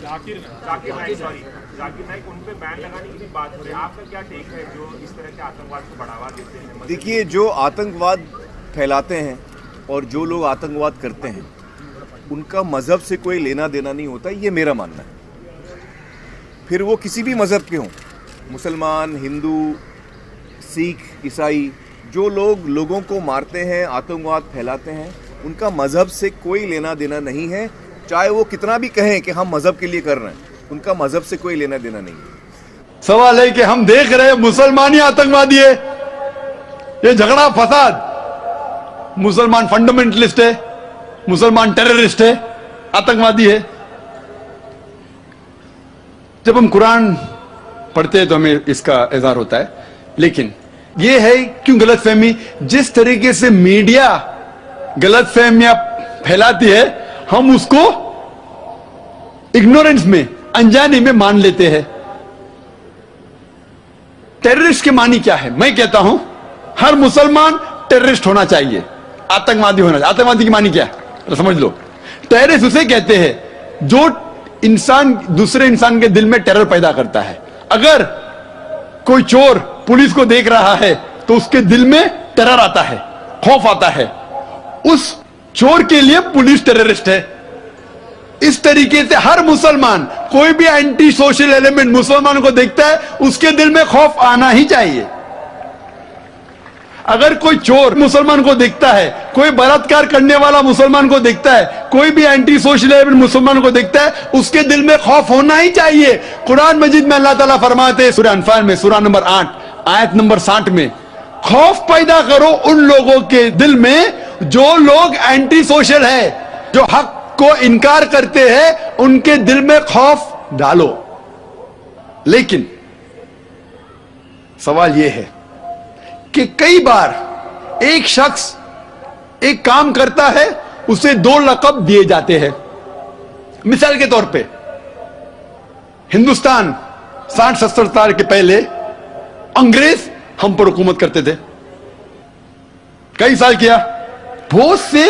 जाकिर नाइक उन पे बैन लगाने की भी बात हो रही है, आपका क्या टेक है जो इस तरह के आतंकवाद को बढ़ावा देते हैं? देखिए, जो आतंकवाद फैलाते हैं और जो लोग आतंकवाद करते हैं उनका मज़हब से कोई लेना देना नहीं होता, ये मेरा मानना है। फिर वो किसी भी मज़हब के हों, मुसलमान, हिंदू, सिख, ईसाई, जो लोग लोगों को मारते हैं, आतंकवाद फैलाते हैं, उनका मज़हब से कोई लेना देना नहीं है। चाहे वो कितना भी कहें कि हम मज़हब के लिए कर रहे हैं, उनका मज़हब से कोई लेना देना नहीं है। सवाल है कि हम देख रहे हैं मुसलमान ही आतंकवादी है, ये झगड़ा फसाद, मुसलमान फंडामेंटलिस्ट है, मुसलमान टेररिस्ट है, आतंकवादी है। जब हम कुरान पढ़ते हैं तो हमें इसका इज़हार होता है, लेकिन ये है क्यों गलतफहमी, जिस तरीके से मीडिया गलतफहमियां फैलाती है हम उसको इग्नोरेंस में, अनजाने में मान लेते हैं। टेररिस्ट के मानी क्या है? मैं कहता हूं हर मुसलमान टेररिस्ट होना चाहिए, आतंकवादी होना चाहिए। आतंकवादी की मानी क्या है तो समझ लो। टेररिस्ट उसे कहते हैं जो इंसान दूसरे इंसान के दिल में टेरर पैदा करता है। अगर कोई चोर पुलिस को देख रहा है तो उसके दिल में टेरर आता है, खौफ आता है, उस चोर के लिए पुलिस टेररिस्ट है। इस तरीके से हर मुसलमान, कोई भी एंटी सोशल एलिमेंट मुसलमान को देखता है उसके दिल में खौफ आना ही चाहिए। अगर कोई चोर मुसलमान को देखता है, कोई बलात्कार करने वाला मुसलमान को देखता है, कोई भी एंटी सोशल एलिमेंट मुसलमान को देखता है, उसके दिल में खौफ होना ही चाहिए। कुरान मजीद में अल्लाह ताला फरमाते हैं सूरह अनफाल में, सूरह नंबर 8 आयत नंबर 60 में, खौफ पैदा करो उन लोगों के दिल में जो लोग एंटी सोशल है, जो हक को इनकार करते हैं, उनके दिल में खौफ डालो। लेकिन सवाल यह है कि कई बार एक शख्स एक काम करता है, उसे 2 लक़ब दिए जाते हैं। मिसाल के तौर पे हिंदुस्तान 60-70 साल के पहले अंग्रेज हम पर हुकूमत करते थे, कई साल किया। बहुत से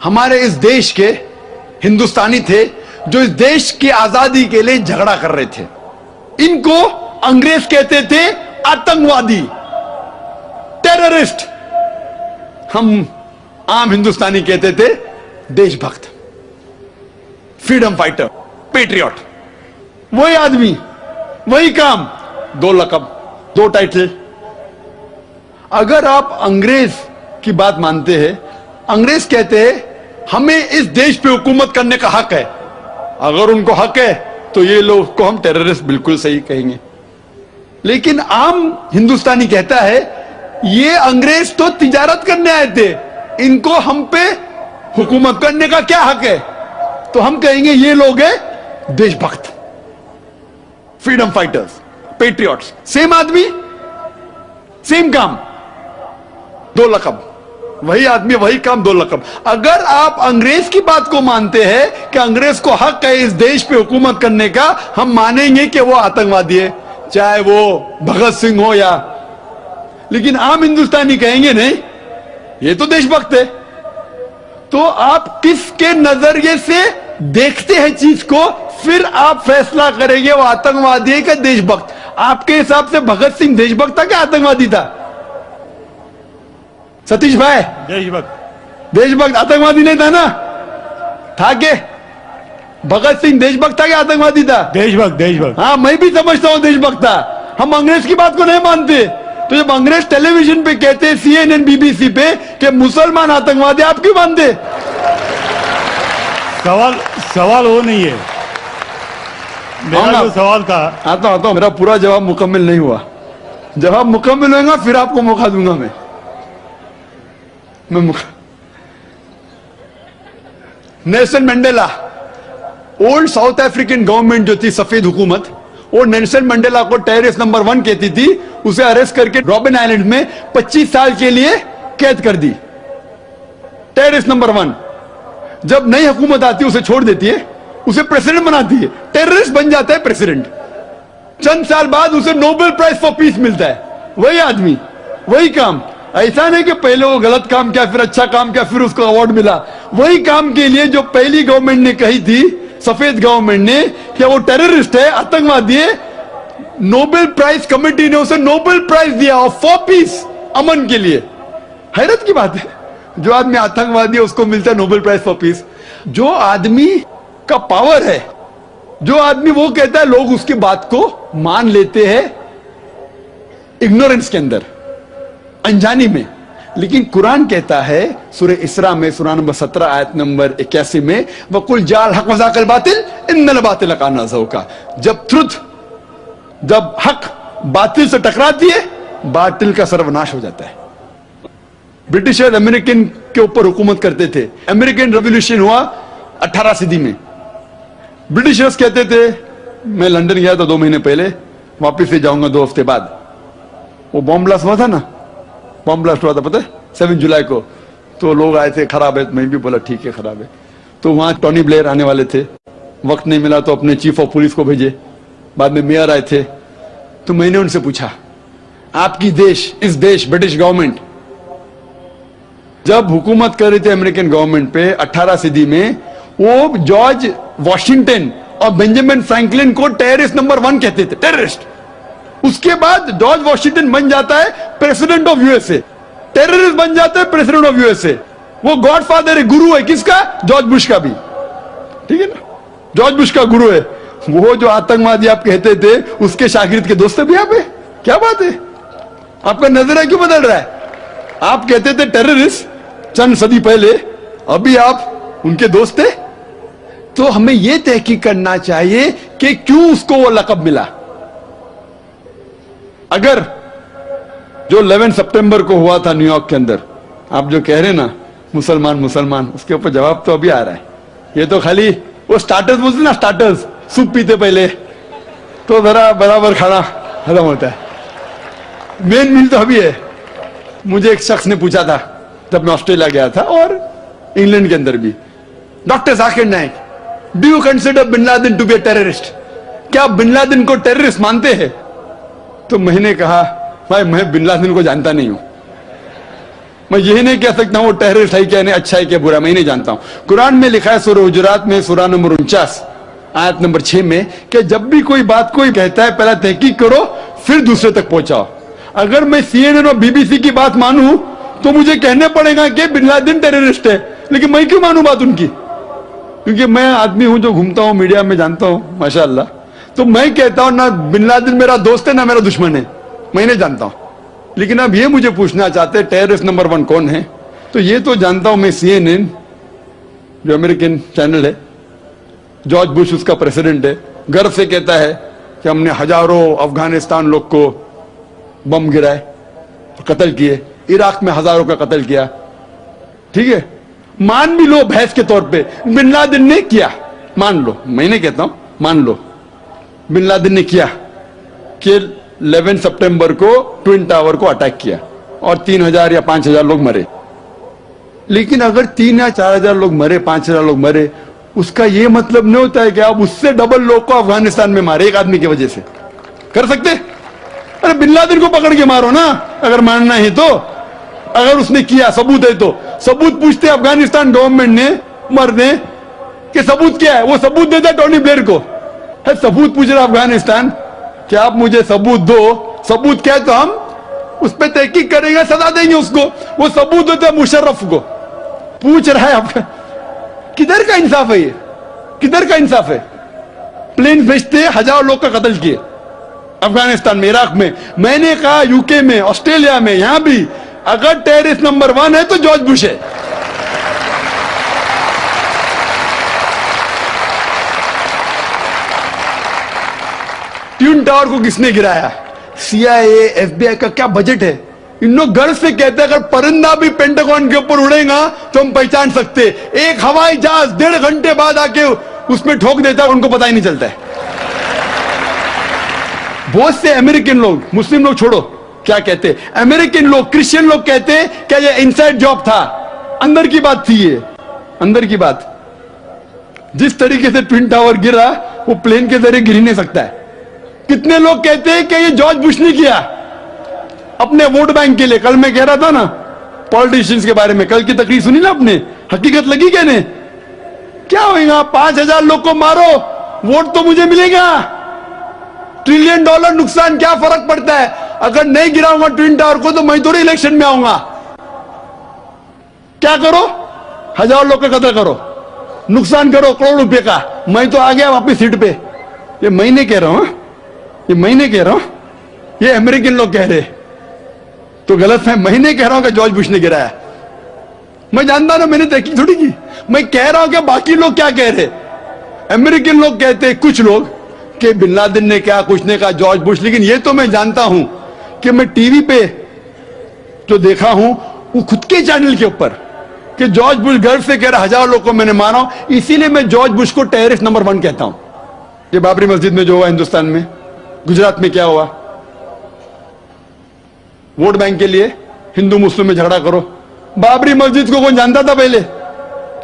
हमारे इस देश के हिंदुस्तानी थे जो इस देश की आजादी के लिए झगड़ा कर रहे थे। इनको अंग्रेज कहते थे आतंकवादी, टेररिस्ट। हम आम हिंदुस्तानी कहते थे देशभक्त, फ्रीडम फाइटर, पेट्रियट। वही आदमी, वही काम, 2 लक़ब, 2 टाइटल। अगर आप अंग्रेज की बात मानते हैं, अंग्रेज कहते हैं हमें इस देश पे हुकूमत करने का हक है। अगर उनको हक है तो ये लोग को हम टेररिस्ट बिल्कुल सही कहेंगे। लेकिन आम हिंदुस्तानी कहता है ये अंग्रेज तो तिजारत करने आए थे, इनको हम पे हुकूमत करने का क्या हक है? तो हम कहेंगे ये लोग हैं देशभक्त, फ्रीडम फाइटर्स, पेट्रियट्स। सेम आदमी, सेम काम, 2 लक़ब, वही आदमी वही काम, 2 लक़ब। अगर आप अंग्रेज की बात को मानते हैं कि अंग्रेज को हक है इस देश पे हुकूमत करने का, हम मानेंगे कि वो आतंकवादी है, चाहे वो भगत सिंह हो या। लेकिन आम हिंदुस्तानी कहेंगे नहीं, ये तो देशभक्त है। तो आप किसके नजरिए से देखते हैं चीज को, फिर आप फैसला करेंगे वो आतंकवादी है कि देशभक्त। आपके हिसाब से भगत सिंह देशभक्त था क्या आतंकवादी था? सतीश भाई, देशभक्त, देशभक्त, आतंकवादी नहीं था ना? था के भगत सिंह देशभक्त था क्या आतंकवादी था? देशभक्त, देशभक्त। हाँ, मैं भी समझता हूं देशभक्त था। हम अंग्रेज की बात को नहीं मानते। तो जब अंग्रेज टेलीविजन पे कहते, CNN, BBC पे कि मुसलमान आतंकवादी, आप क्यों मानते? सवाल वो नहीं है। मेरा जो सवाल था, आता हूं, मेरा पूरा जवाब मुकम्मल नहीं हुआ। जवाब मुकम्मल होगा फिर आपको मौका दूंगा मैं Nelson Mandela, old south African government जो थी, सफेद हुकूमत, वो नेल्सन मंडेला को टेररिस्ट नंबर 1 कहती थी। उसे अरेस्ट करके रॉबिन आइलैंड में 25 साल के लिए कैद कर दी। Terrorist number 1। जब नई हुकूमत आती है उसे छोड़ देती है, उसे प्रेसिडेंट बनाती है, टेररिस्ट बन जाता है प्रेसिडेंट। चंद साल बाद उसे नोबेल प्राइज फॉर पीस मिलता है। वही आदमी, वही काम। ऐसा नहीं कि पहले वो गलत काम किया, फिर अच्छा काम किया, फिर उसको अवार्ड मिला। वही काम के लिए जो पहली गवर्नमेंट ने कही थी सफेद गवर्नमेंट ने क्या वो टेररिस्ट है, आतंकवादी है। नोबेल प्राइज कमेटी ने उसे नोबेल प्राइज दिया फॉर पीस, अमन के लिए। हैरत की बात है, जो आदमी आतंकवादी है उसको मिलता है नोबेल प्राइज फॉर पीस। जो आदमी का पावर है, जो आदमी वो कहता है, लोग उसकी बात को मान लेते हैं इग्नोरेंस के अंदर, अनजानी में। लेकिन कुरान कहता है सूरह इसरा में, सूरह नंबर 17 आयत नंबर 81 में, वकुल जाल हक वज़ाकल बातिल इन्नल बातिल काना ज़हूका। जब हक बातिल से टकराती है, बातिल का सर्वनाश हो जाता है। ब्रिटिशर्स अमेरिकन के ऊपर हुकूमत करते थे। अमेरिकन रेवोल्यूशन हुआ 18 सदी में। ब्रिटिशर्स कहते थे, मैं लंदन गया था 2 महीने पहले, वापिस से जाऊंगा 2 हफ्ते बाद। वो बॉम्ब ब्लास्ट हुआ था ना, बॉम्ब ब्लास्ट हुआ था पता है 7 जुलाई को। तो लोग आए थे, खराब है, मैं भी बोला ठीक है खराब है। तो वहां टोनी ब्लेयर आने वाले थे, वक्त नहीं मिला तो अपने चीफ ऑफ पुलिस को भेजे, बाद में मेयर आए थे। तो मैंने उनसे पूछा, आपकी देश, इस देश ब्रिटिश गवर्नमेंट जब हुकूमत कर रही थी अमेरिकन गवर्नमेंट पे 18 सदी में, वो जॉर्ज वॉशिंगटन और बेंजामिन फ्रैंकलिन को टेररिस्ट नंबर 1 कहते थे, टेररिस्ट। उसके बाद जॉर्ज वॉशिंगटन बन जाता है प्रेसिडेंट ऑफ यूएसए, टेररिस्ट बन जाता है प्रेसिडेंट ऑफ यूएसए। वो गॉडफादर है, गुरु है किसका? जॉर्ज बुश का भी, ठीक है ना, जॉर्ज बुश का गुरु है। वो जो आतंकवादी आप कहते थे, उसके शागिर्द के दोस्त भी आप है। क्या बात है, आपका नजरिया क्यों बदल रहा है? आप कहते थे टेररिस्ट चंद सदी पहले, अभी आप उनके दोस्त थे। तो हमें यह तहकीक करना चाहिए कि क्यों उसको वो लक़ब मिला। अगर जो 11 सितंबर को हुआ था न्यूयॉर्क के अंदर, आप जो कह रहे ना मुसलमान मुसलमान, उसके ऊपर जवाब तो अभी आ रहा है। ये तो खाली वो स्टार्टर्स बोलते ना, स्टार्टर्स, सूप पीते पहले तो जरा बराबर खाना खत्म होता है। मेन मील तो अभी है। मुझे एक शख्स ने पूछा था जब मैं ऑस्ट्रेलिया गया था, और इंग्लैंड के अंदर भी, doctor Zakir Naik, do you consider bin Laden to be a terrorist? क्या आप बिन लादेन को टेररिस्ट मानते हैं? तो मैंने कहा, भाई मैं बिन लादेन को जानता नहीं हूं, मैं यही नहीं कह सकता वो टेररिस्ट है क्या नहीं, अच्छा है क्या बुरा, मैं नहीं जानता हूं। कुरान में लिखा है सूरह हुजुरात में, सूरह नंबर 49 आयत नंबर 6 में, कि जब भी कोई बात कोई कहता है पहले तहकीक करो फिर दूसरे तक पहुंचाओ। अगर मैं CNN और BBC की बात मानूं तो मुझे कहने पड़ेगा कि बिन लादेन टेररिस्ट है, लेकिन मैं क्यों मानूं बात उनकी? क्योंकि मैं आदमी हूं जो घूमता हूं मीडिया में, जानता हूं माशाअल्लाह। तो मैं कहता हूं ना बिन लादेन मेरा दोस्त है ना मेरा दुश्मन है, मैं नहीं जानता हूं। लेकिन अब ये मुझे पूछना चाहते हैं टेररिस्ट नंबर 1 कौन है, तो ये तो जानता हूं मैं, CNN जो अमेरिकन चैनल है, जॉर्ज बुश उसका प्रेसिडेंट है, गर्व से कहता है कि हमने हजारों अफगानिस्तान लोग को बम गिराए, कत्ल किए, इराक में हजारों का कत्ल किया। ठीक है, मान भी लो बहस के तौर पे बिन लादेन ने किया, मान लो, मैं नहीं कहता हूं, मान लो बिन लादेन ने किया कि 11 सितंबर को ट्विन टावर को अटैक किया और 3000 या 5000 लोग मरे। लेकिन अगर 3 या 4000 लोग मरे, 5000 लोग मरे, उसका यह मतलब नहीं होता है कि आप उससे डबल लोग को अफगानिस्तान में मारे एक आदमी की वजह से। कर सकते? अरे बिन लादेन को पकड़ के मारो ना, अगर मानना है तो। अगर उसने किया, सबूत है तो सबूत पूछते अफगानिस्तान गवर्नमेंट ने, मरने कि सबूत क्या है, वो सबूत देता टोनी ब्लेयर को। है सबूत पूछ रहा अफगानिस्तान कि आप मुझे सबूत दो, सबूत क्या है तो हम उस पर तहकीक करेंगे, सजा देंगे उसको। वो सबूत देता मुशर्रफ को, पूछ रहा है आपका। किधर का इंसाफ है ये? किधर का इंसाफ है? प्लेन भेजते हजारों लोग का कत्ल किए अफगानिस्तान में, इराक में। मैंने कहा यूके में, ऑस्ट्रेलिया में, यहां भी अगर टेररिस्ट नंबर 1 है तो जॉर्ज बुश है। ट्विन टावर को किसने गिराया? CIA, FBI का क्या बजट है? इन लोग गर्व से कहते हैं अगर परिंदा भी पेंटागन के ऊपर उड़ेगा तो हम पहचान सकते। एक हवाई जहाज 1.5 घंटे बाद आके उसमें ठोक देता है, उनको पता ही नहीं चलता है। बहुत से अमेरिकन लोग, मुस्लिम लोग छोड़ो, क्या कहते हैं अमेरिकन लोग, क्रिश्चियन लोग कहते हैं क्या ये इनसाइड जॉब था, अंदर की बात थी, ये अंदर की बात। जिस तरीके से ट्विन टावर गिरा वो प्लेन के जरिए गिर ही नहीं सकता है। कितने लोग कहते हैं कि ये जॉर्ज बुश ने किया अपने वोट बैंक के लिए। कल मैं कह रहा था ना पॉलिटिशियंस के बारे में, कल की तकरीर सुनी ना आपने, हकीकत लगी क्या नहीं? क्या होगा? 5,000 लोग को मारो, वोट तो मुझे मिलेगा। $1 ट्रिलियन नुकसान, क्या फर्क पड़ता है? अगर नहीं गिराऊंगा ट्विन टावर को तो मैं थोड़ी इलेक्शन में आऊंगा। क्या करो? 1,000 लोग का कत्ल करो, नुकसान करो करोड़ रुपए का, मैं तो आ गया वापस सीट पे। ये मैं नहीं कह रहा हूं, ये मैं नहीं कह रहा हूं, ये अमेरिकन लोग कह रहे। तो गलत है, मैं नहीं कह रहा हूं कि जॉर्ज बुश ने गिराया। मैं जानता ना, मैंने तहकीक थोड़ी की। मैं कह रहा हूं कि बाकी लोग क्या कह रहे। अमेरिकन लोग कहते हैं, कुछ लोग, कि बिन लादेन ने क्या कुछ ने कहा, जॉर्ज बुश। लेकिन ये तो मैं जानता हूं कि मैं टीवी पे जो देखा हूं वो खुद के चैनल के ऊपर, कि जॉर्ज बुश गर्व से कह रहा 1,000 लोग को मैंने मारा हूं। इसीलिए मैं जॉर्ज बुश को टेररिस्ट नंबर 1 कहता हूं। ये बाबरी मस्जिद में जो हुआ हिंदुस्तान में, गुजरात में क्या हुआ, वोट बैंक के लिए हिंदू मुस्लिम में झगड़ा करो। बाबरी मस्जिद को कौन जानता था पहले?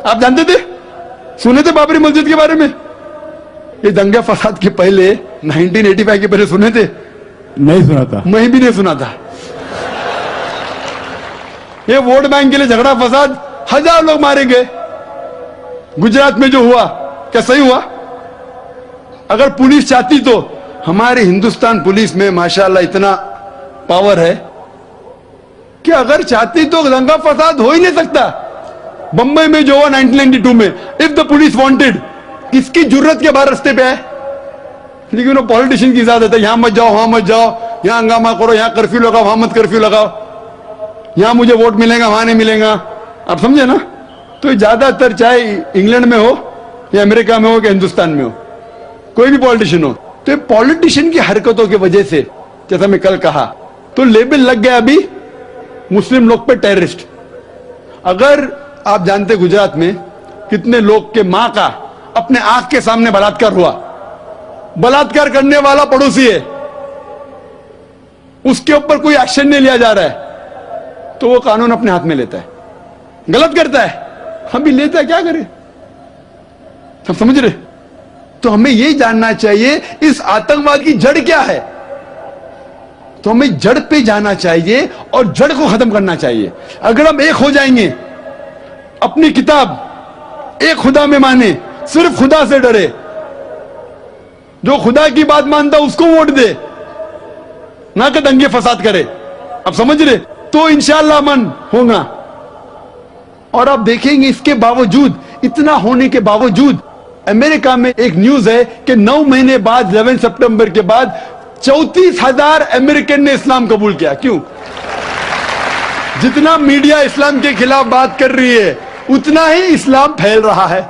आप जानते थे? सुने थे बाबरी मस्जिद के बारे में? ये दंगे फसाद के पहले 1985 के पहले सुने थे? नहीं सुना था। मैं भी नहीं सुना था। ये वोट बैंक के लिए झगड़ा फसाद, 1,000 लोग मारे गए। गुजरात में जो हुआ, क्या सही हुआ? अगर पुलिस चाहती तो, हमारे हिंदुस्तान पुलिस में माशाल्लाह इतना पावर है कि अगर चाहती तो दंगा फसाद हो ही नहीं सकता। बंबई में जो हुआ 1992 में, इफ द पुलिस वांटेड, इसकी जरूरत के बाहर रास्ते पे है। लेकिन वो पॉलिटिशियन की इजाजत है, यहां मत जाओ, वहां मत जाओ, यहां हंगामा करो, यहां कर्फ्यू लगाओ, वहां मत कर्फ्यू लगाओ, यहां मुझे वोट मिलेगा, वहां नहीं मिलेगा। आप समझे ना? तो ज्यादातर चाहे इंग्लैंड में हो या अमेरिका में हो या हिंदुस्तान में हो, कोई भी पॉलिटिशियन हो, तो पॉलिटिशियन की हरकतों की वजह से, जैसा मैं कल कहा, तो लेबल लग गया अभी मुस्लिम लोग पे टेररिस्ट। अगर आप जानते गुजरात में कितने लोग के मां का अपने आंख के सामने बलात्कार हुआ, बलात्कार करने वाला पड़ोसी है, उसके ऊपर कोई एक्शन नहीं लिया जा रहा है, तो वो कानून अपने हाथ में लेता है, गलत करता है, हम भी लेता है, क्या करें? सब समझ रहे? तो हमें यही जानना चाहिए इस आतंकवाद की जड़ क्या है। तो हमें जड़ पे जाना चाहिए और जड़ को खत्म करना चाहिए। अगर हम एक हो जाएंगे, अपनी किताब एक खुदा में माने, सिर्फ खुदा से डरे, जो खुदा की बात मानता उसको वोट दे, ना कि दंगे फसाद करे। अब समझ रहे? तो इंशाअल्लाह अमन होगा। और आप देखेंगे इसके बावजूद, इतना होने के बावजूद, अमेरिका में एक न्यूज है कि 9 महीने बाद 11 सितंबर के बाद 34,000 अमेरिकन ने इस्लाम कबूल किया। क्यों? जितना मीडिया इस्लाम के खिलाफ बात कर रही है, उतना ही इस्लाम फैल रहा है।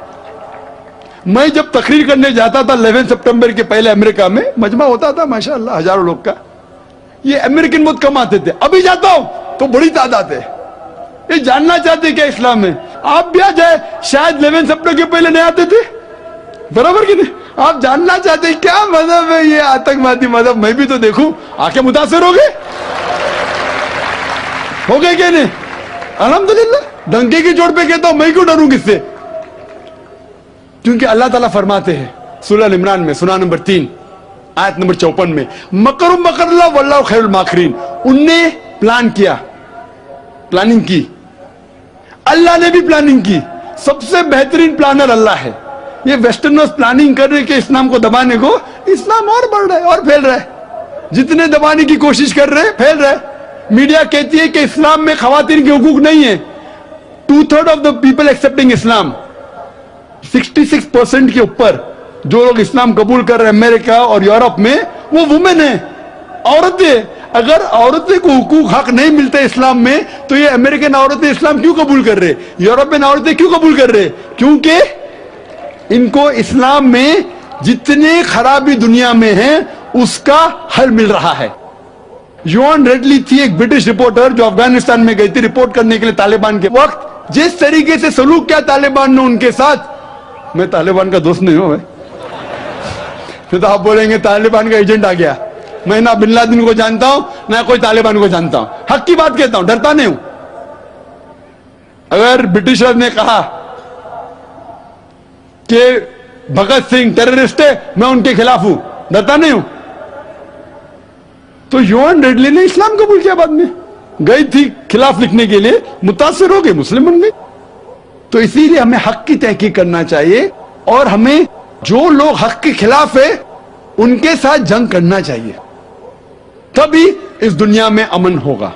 मैं जब तकरीर करने जाता था 11 सितंबर के पहले अमेरिका में, मजमा होता था माशाअल्लाह 1,000 लोग का। ये अमेरिकन बहुत कम आते थे। अभी जाता हूं तो बड़ी तादाद है। ये जानना चाहते क्या इस्लाम में? आप भी आ जाए, शायद 11 सितंबर के पहले नहीं आते थे, बराबर कि नहीं? आप जानना चाहते हैं क्या मजहब है ये आतंकवादी मजहब, मैं भी तो देखूं। आके मुतासिर हो गए क्या नहीं? अल्हम्दुलिल्लाह। डंके की चोट पे कहता हूं, मैं क्यों डरूं किससे? क्योंकि अल्लाह ताला फरमाते हैं सूरह अल इमरान में, सूरा नंबर 3 आयत नंबर 54 में, मकरुम मकरल्लाह वल्लाहु खैरुल माकिरीन। उनने प्लान किया, प्लानिंग की, अल्लाह ने भी प्लानिंग की। सबसे बेहतरीन प्लानर अल्लाह है। ये वेस्टर्नर्स प्लानिंग कर रहे कि इस्लाम को दबाने को, इस्लाम और बढ़ रहा है और फैल रहा है। जितने दबाने की कोशिश कर रहे हैं, फैल रहा है। मीडिया कहती है कि इस्लाम में खवातीन के हुकूक नहीं है। 2/3 ऑफ द पीपल एक्सेप्टिंग इस्लाम, 66% के ऊपर जो लोग इस्लाम कबूल कर रहे हैं अमेरिका और यूरोप में, वो वुमेन है, औरतें। अगर औरतें को हुकूक हक नहीं मिलते इस्लाम में, तो ये अमेरिकन औरतें इस्लाम क्यों कबूल कर रहे, यूरोपियन औरतें क्यों कबूल कर रहे? क्योंकि इनको इस्लाम में जितने खराबी दुनिया में है उसका हल मिल रहा है। योन रेडली थी एक ब्रिटिश रिपोर्टर जो अफगानिस्तान में गई थी रिपोर्ट करने के लिए तालिबान के वक्त। जिस तरीके से सलूक किया तालिबान ने उनके साथ, मैं तालिबान का दोस्त नहीं हूं भाई, तो आप बोलेंगे तालिबान का एजेंट आ गया। मैं ना बिन लादेन को जानता हूं ना कोई तालिबान को जानता हूं, हक की बात कहता हूं, डरता नहीं हूं। अगर ब्रिटिशर्स ने कहा कि भगत सिंह टेररिस्ट है, मैं उनके खिलाफ हूं, डरता नहीं हूं। तो योन रेडली ने इस्लाम कबूल किया, बाद में गई थी खिलाफ लिखने के लिए, मुतासिर हो गई, मुस्लिम बन गई। तो इसीलिए हमें हक की तहकीक करना चाहिए और हमें जो लोग हक के खिलाफ है उनके साथ जंग करना चाहिए, तभी इस दुनिया में अमन होगा।